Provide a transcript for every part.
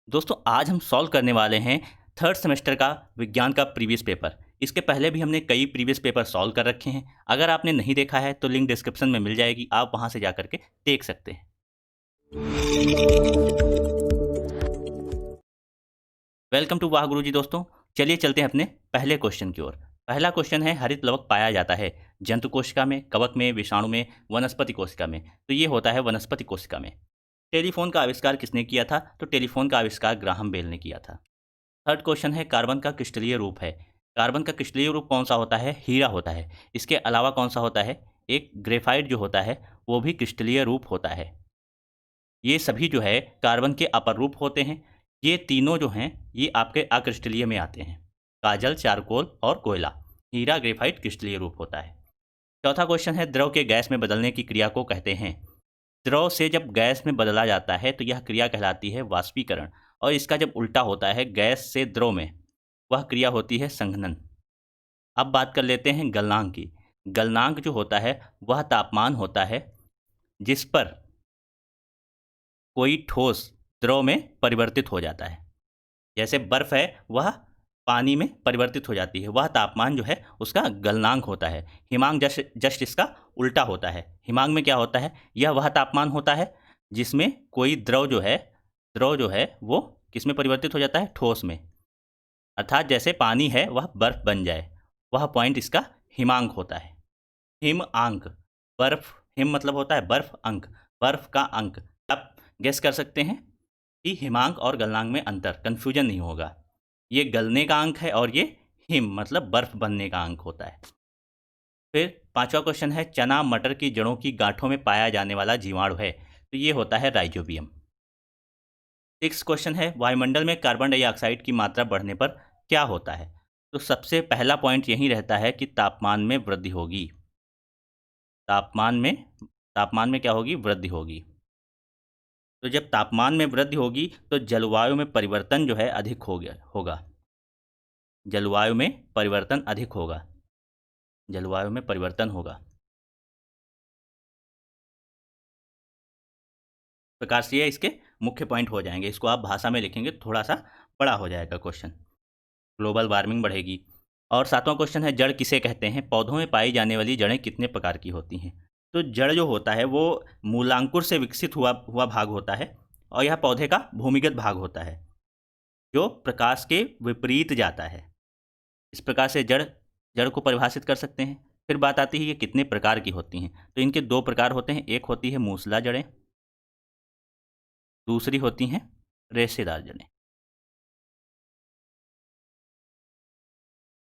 दोस्तों आज हम सॉल्व करने वाले हैं थर्ड सेमेस्टर का विज्ञान का प्रीवियस पेपर। इसके पहले भी हमने कई प्रीवियस पेपर सॉल्व कर रखे हैं। अगर आपने नहीं देखा है तो लिंक डिस्क्रिप्शन में मिल जाएगी, आप वहां से जाकर के देख सकते हैं। वेलकम टू वाह गुरुजी। दोस्तों चलिए चलते हैं अपने पहले क्वेश्चन की ओर। पहला क्वेश्चन है, हरित लवक पाया जाता है जंतु कोशिका में, कवक में, विषाणु में, वनस्पति कोशिका में। तो ये होता है वनस्पति कोशिका में। टेलीफोन का आविष्कार किसने किया था? तो टेलीफोन का आविष्कार ग्राहम बेल ने किया था। थर्ड क्वेश्चन है, कार्बन का क्रिस्टलीय रूप है। कार्बन का क्रिस्टलीय रूप कौन सा होता है? हीरा होता है। इसके अलावा कौन सा होता है? एक ग्रेफाइट जो होता है वो भी क्रिस्टलीय रूप होता है। ये सभी जो है कार्बन के अपर रूप होते हैं। ये तीनों जो हैं ये आपके अक्रिस्टलीय में आते हैं। काजल, चारकोल और कोयला। हीरा, ग्रेफाइट क्रिस्टलीय रूप होता है। चौथा क्वेश्चन है, द्रव के गैस में बदलने की क्रिया को कहते हैं। द्रव से जब गैस में बदला जाता है तो यह क्रिया कहलाती है वाष्पीकरण, और इसका जब उल्टा होता है गैस से द्रव में, वह क्रिया होती है संघनन। अब बात कर लेते हैं गलनांक की। गलनांक जो होता है वह तापमान होता है जिस पर कोई ठोस द्रव में परिवर्तित हो जाता है। जैसे बर्फ है वह पानी में परिवर्तित हो जाती है, वह तापमान जो है उसका गलनांक होता है। हिमांक जस्ट इसका उल्टा होता है। हिमांक में क्या होता है? यह वह तापमान होता है जिसमें कोई द्रव जो है वो किस में परिवर्तित हो जाता है? ठोस में। अर्थात जैसे पानी है वह बर्फ बन जाए, वह पॉइंट इसका हिमांक होता है। हिम आंक, बर्फ, हिम मतलब होता है बर्फ, अंक बर्फ का अंक। आप गेस कर सकते हैं कि हिमांक और गलनांक में अंतर, कंफ्यूजन नहीं होगा। ये गलने का अंक है और ये हिम मतलब बर्फ बनने का अंक होता है। फिर पांचवा क्वेश्चन है, चना मटर की जड़ों की गांठों में पाया जाने वाला जीवाणु है। तो ये होता है राइजोबियम। सिक्स क्वेश्चन है, वायुमंडल में कार्बन डाइऑक्साइड की मात्रा बढ़ने पर क्या होता है? तो सबसे पहला पॉइंट यही रहता है कि तापमान में वृद्धि होगी। तापमान में क्या होगी? वृद्धि होगी। तो जब तापमान में वृद्धि होगी तो जलवायु में परिवर्तन जो है अधिक होगा। जलवायु में परिवर्तन अधिक होगा। जलवायु में परिवर्तन होगा। प्रकार से ये इसके मुख्य पॉइंट हो जाएंगे। इसको आप भाषा में लिखेंगे थोड़ा सा बड़ा हो जाएगा क्वेश्चन। ग्लोबल वार्मिंग बढ़ेगी। और सातवां क्वेश्चन है, जड़ किसे कहते हैं? पौधों में पाई जाने वाली जड़ें कितने प्रकार की होती हैं? तो जड़ जो होता है वो मूलांकुर से विकसित हुआ हुआ भाग होता है, और यह पौधे का भूमिगत भाग होता है जो प्रकाश के विपरीत जाता है। इस प्रकार से जड़ को परिभाषित कर सकते हैं। फिर बात आती है ये कितने प्रकार की होती हैं। तो इनके दो प्रकार होते हैं। एक होती है मूसला जड़ें, दूसरी होती हैं रेशेदार जड़ें।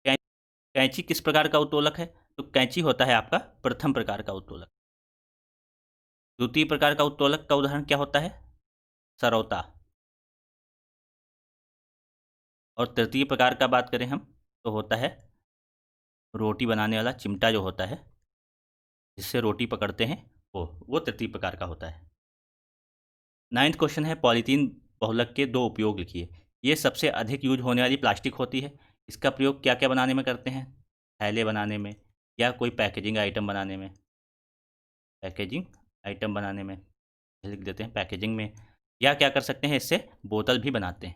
कैंची किस प्रकार का उत्तोलक है? तो कैंची होता है आपका प्रथम प्रकार का उत्तोलक। द्वितीय प्रकार का उत्तोलक का उदाहरण क्या होता है? सरौता। और तृतीय प्रकार का बात करें हम तो होता है रोटी बनाने वाला चिमटा जो होता है, जिससे रोटी पकड़ते हैं, वो तृतीय प्रकार का होता है। नाइन्थ क्वेश्चन है, पॉलीथीन बहुलक के दो उपयोग लिखिए। ये सबसे अधिक यूज होने वाली प्लास्टिक होती है। इसका प्रयोग क्या क्या बनाने में करते हैं? थैले बनाने में, या कोई पैकेजिंग आइटम बनाने में। पैकेजिंग आइटम बनाने में लिख देते हैं पैकेजिंग में। या क्या कर सकते हैं, इससे बोतल भी बनाते हैं।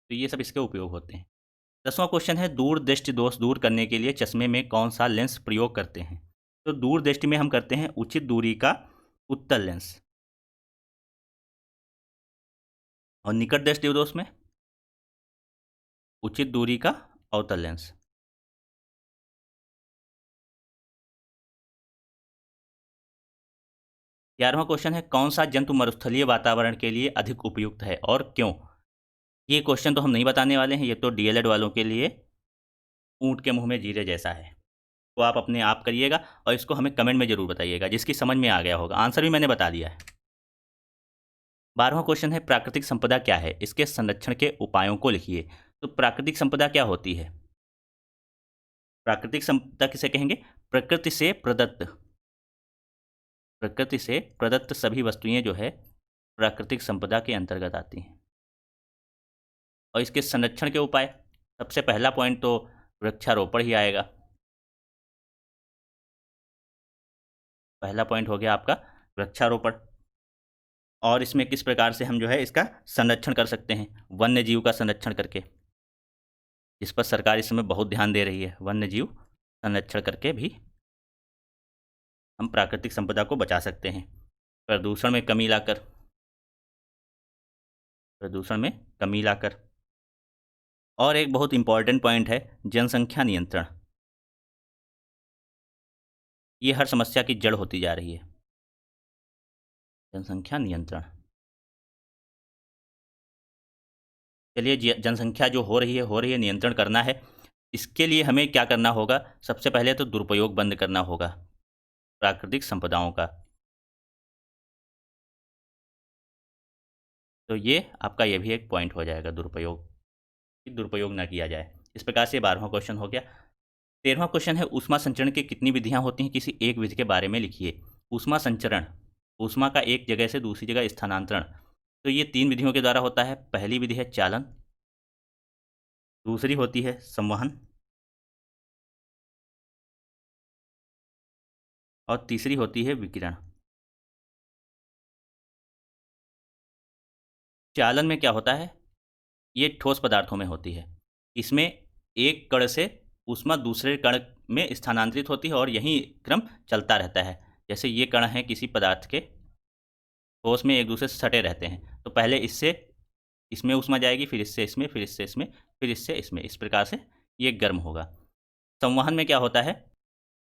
तो ये सब इसके उपयोग होते हैं। 10वां क्वेश्चन है, दूर दृष्टि दोष दूर करने के लिए चश्मे में कौन सा लेंस प्रयोग करते हैं? तो दूर दृष्टि में हम करते हैं उचित दूरी का उत्तल लेंस, और निकट दृष्टि दोष में उचित दूरी का अवतल लेंस। 11वां क्वेश्चन है, कौन सा जंतु मरुस्थलीय वातावरण के लिए अधिक उपयुक्त है और क्यों? ये क्वेश्चन तो हम नहीं बताने वाले हैं, ये तो डीएलएड वालों के लिए ऊंट के मुंह में जीरे जैसा है। तो आप अपने आप करिएगा और इसको हमें कमेंट में जरूर बताइएगा, जिसकी समझ में आ गया होगा। आंसर भी मैंने बता दिया है। 12वां क्वेश्चन है, प्राकृतिक संपदा क्या है? इसके संरक्षण के उपायों को लिखिए। तो प्राकृतिक संपदा क्या होती है? प्राकृतिक संपदा किसे कहेंगे? प्रकृति से प्रदत्त सभी वस्तुएं जो है प्राकृतिक संपदा के अंतर्गत आती हैं। और इसके संरक्षण के उपाय, सबसे पहला पॉइंट तो वृक्षारोपण ही आएगा। पहला पॉइंट हो गया आपका वृक्षारोपण। और इसमें किस प्रकार से हम जो है इसका संरक्षण कर सकते हैं, वन्य जीव का संरक्षण करके, जिस पर सरकार इस समय बहुत ध्यान दे रही है। वन्य जीव संरक्षण करके भी हम प्राकृतिक संपदा को बचा सकते हैं। प्रदूषण में कमी लाकर, और एक बहुत इंपॉर्टेंट पॉइंट है जनसंख्या नियंत्रण। ये हर समस्या की जड़ होती जा रही है, जनसंख्या नियंत्रण। चलिए, जनसंख्या जो हो रही है नियंत्रण करना है। इसके लिए हमें क्या करना होगा? सबसे पहले तो दुरुपयोग बंद करना होगा प्राकृतिक संपदाओं का। तो ये आपका ये भी एक पॉइंट हो जाएगा, दुरुपयोग ना किया जाए। इस प्रकार से 12वां क्वेश्चन हो गया। 13वां क्वेश्चन है ऊष्मा संचरण की कितनी विधियां होती हैं, किसी एक विधि के बारे में लिखिए। ऊष्मा संचरण, ऊष्मा का एक जगह से दूसरी जगह स्थानांतरण, तो ये 3 विधियों के द्वारा होता है। पहली विधि है चालन, दूसरी होती है संवहन, और तीसरी होती है विकिरण। चालन में क्या होता है? ये ठोस पदार्थों में होती है। इसमें एक कण से ऊष्मा दूसरे कण में स्थानांतरित होती है और यही क्रम चलता रहता है। जैसे ये कण हैं किसी पदार्थ के, ठोस में एक दूसरे से सटे रहते हैं, तो पहले इससे इसमें ऊष्मा जाएगी, फिर इससे इसमें, फिर इससे इसमें, फिर इससे इसमें, इस प्रकार से ये गर्म होगा। संवहन में क्या होता है?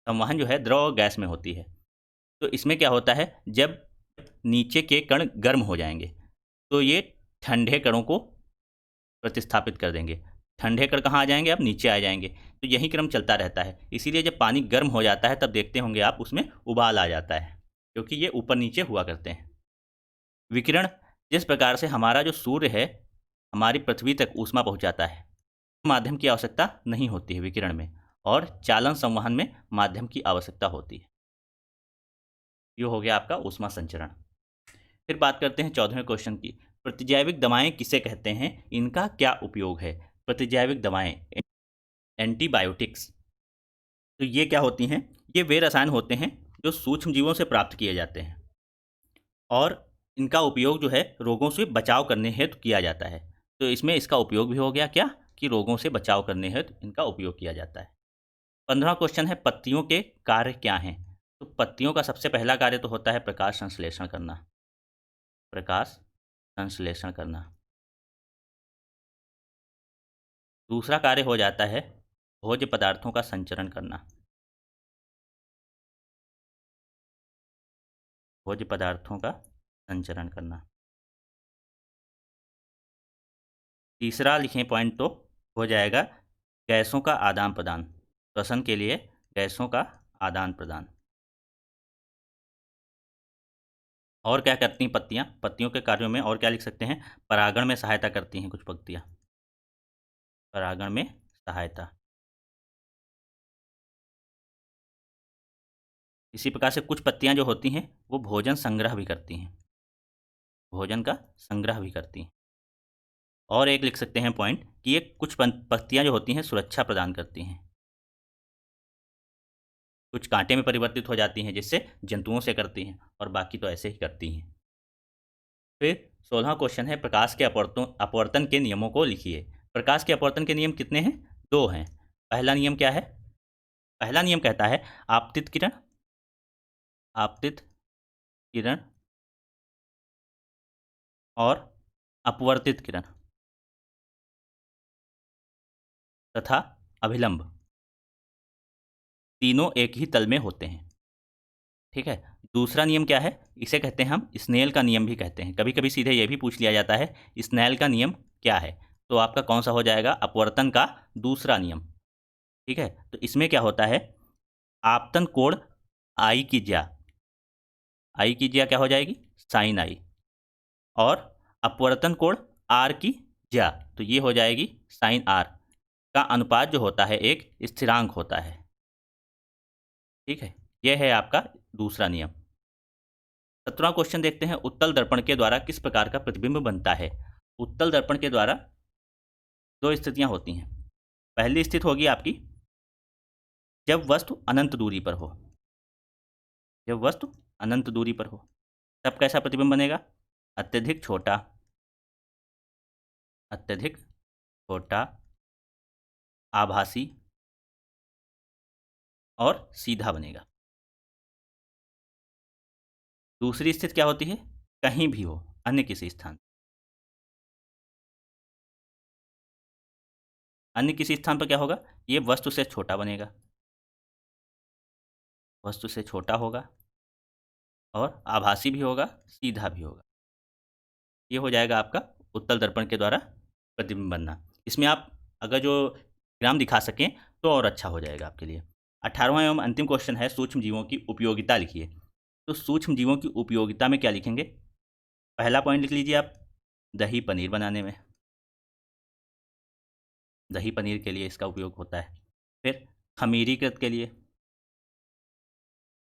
संवहन जो है द्रव और गैस में होती है। तो इसमें क्या होता है, जब नीचे के कण गर्म हो जाएंगे तो ये ठंडे कणों को प्रतिस्थापित कर देंगे। ठंडे कण कहाँ आ जाएंगे? अब नीचे आ जाएंगे। तो यही क्रम चलता रहता है। इसीलिए जब पानी गर्म हो जाता है तब देखते होंगे आप उसमें उबाल आ जाता है, क्योंकि ये ऊपर नीचे हुआ करते हैं। विकिरण, जिस प्रकार से हमारा जो सूर्य है हमारी पृथ्वी तक ऊष्मा पहुंचाता है, माध्यम की आवश्यकता नहीं होती है विकिरण में, और चालन संवहन में माध्यम की आवश्यकता होती है। ये हो गया आपका ऊष्मा संचरण। फिर बात करते हैं 14वें क्वेश्चन की। प्रतिजैविक दवाएं किसे कहते हैं, इनका क्या उपयोग है? प्रतिजैविक दवाएं, एंटीबायोटिक्स, तो ये क्या होती हैं? ये वे रसायन होते हैं जो सूक्ष्म जीवों से प्राप्त किए जाते हैं और इनका उपयोग जो है रोगों से बचाव करने हेतु किया जाता है। तो इसमें इसका उपयोग भी हो गया क्या, कि रोगों से बचाव करने हेतु इनका उपयोग किया जाता है। 15वां क्वेश्चन है पत्तियों के कार्य क्या हैं? तो पत्तियों का सबसे पहला कार्य तो होता है प्रकाश संश्लेषण करना, प्रकाश संश्लेषण करना। दूसरा कार्य हो जाता है भोज्य पदार्थों का संचरण करना, भोज्य पदार्थों का संचरण करना। तीसरा लिखें पॉइंट तो हो जाएगा गैसों का आदान प्रदान, श्वसन के लिए गैसों का आदान प्रदान। और क्या करती हैं पत्तियां? पत्तियों के कार्यों में और क्या लिख सकते हैं? परागण में सहायता करती हैं कुछ पत्तियां, परागण में सहायता। इसी प्रकार से कुछ पत्तियां जो होती हैं वो भोजन संग्रह भी करती हैं, भोजन का संग्रह भी करती हैं। और एक लिख सकते हैं पॉइंट कि ये कुछ पत्तियां जो होती हैं सुरक्षा प्रदान करती हैं, कुछ कांटे में परिवर्तित हो जाती हैं जिससे जंतुओं से करती हैं, और बाकी तो ऐसे ही करती हैं। फिर 16वां क्वेश्चन है प्रकाश के अपवर्तन के नियमों को लिखिए। प्रकाश के अपवर्तन के नियम कितने हैं? 2 हैं। पहला नियम क्या है? पहला नियम कहता है आपतित किरण, आपतित किरण और अपवर्तित किरण तथा अभिलंब, तीनों एक ही तल में होते हैं। ठीक है। दूसरा नियम क्या है? इसे कहते हैं हम स्नेल का नियम भी कहते हैं। कभी कभी सीधे ये भी पूछ लिया जाता है स्नेल का नियम क्या है, तो आपका कौन सा हो जाएगा? अपवर्तन का दूसरा नियम। ठीक है। तो इसमें क्या होता है, आपतन कोण आई की ज्या, आई की ज्या क्या हो जाएगी? साइन आई, और अपवर्तन कोण आर की ज्या, तो ये हो जाएगी साइन आर। का अनुपात जो होता है एक स्थिरांक होता है। ठीक है, यह है आपका दूसरा नियम। 17वां क्वेश्चन देखते हैं उत्तल दर्पण के द्वारा किस प्रकार का प्रतिबिंब बनता है? उत्तल दर्पण के द्वारा 2 स्थितियां होती हैं। पहली स्थिति होगी आपकी जब वस्तु अनंत दूरी पर हो, जब वस्तु अनंत दूरी पर हो तब कैसा प्रतिबिंब बनेगा? अत्यधिक छोटा, अत्यधिक छोटा, आभासी और सीधा बनेगा। दूसरी स्थिति क्या होती है? कहीं भी हो, अन्य किसी स्थान, अन्य किसी स्थान पर क्या होगा? ये वस्तु से छोटा बनेगा, वस्तु से छोटा होगा और आभासी भी होगा, सीधा भी होगा। ये हो जाएगा आपका उत्तल दर्पण के द्वारा प्रतिबिंब बनना। इसमें आप अगर जो ग्राम दिखा सकें तो और अच्छा हो जाएगा आपके लिए। 18वां एवं अंतिम क्वेश्चन है, सूक्ष्म जीवों की उपयोगिता लिखिए। तो सूक्ष्म जीवों की उपयोगिता में क्या लिखेंगे? पहला पॉइंट लिख लीजिए आप, दही पनीर बनाने में, दही पनीर के लिए इसका उपयोग होता है। फिर खमीरीकृत के लिए,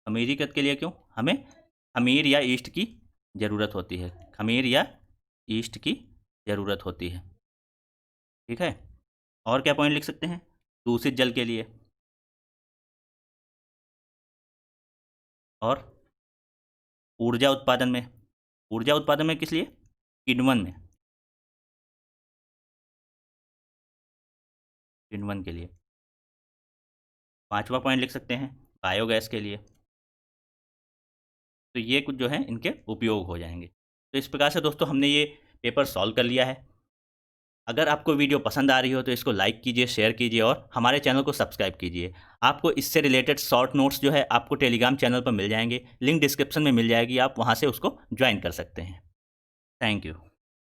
खमीरीकृत के लिए क्यों? हमें खमीर या ईस्ट की ज़रूरत होती है, खमीर या ईस्ट की ज़रूरत होती है। ठीक है, और क्या पॉइंट लिख सकते हैं? दूषित जल के लिए, और ऊर्जा उत्पादन में, ऊर्जा उत्पादन में किस लिए? किण्वन में, किण्वन के लिए। 5वां पॉइंट लिख सकते हैं बायोगैस के लिए। तो ये कुछ जो है इनके उपयोग हो जाएंगे। तो इस प्रकार से दोस्तों हमने ये पेपर सॉल्व कर लिया है। अगर आपको वीडियो पसंद आ रही हो तो इसको लाइक कीजिए, शेयर कीजिए और हमारे चैनल को सब्सक्राइब कीजिए। आपको इससे रिलेटेड शॉर्ट नोट्स जो है आपको टेलीग्राम चैनल पर मिल जाएंगे, लिंक डिस्क्रिप्शन में मिल जाएगी, आप वहाँ से उसको ज्वाइन कर सकते हैं। Thank you.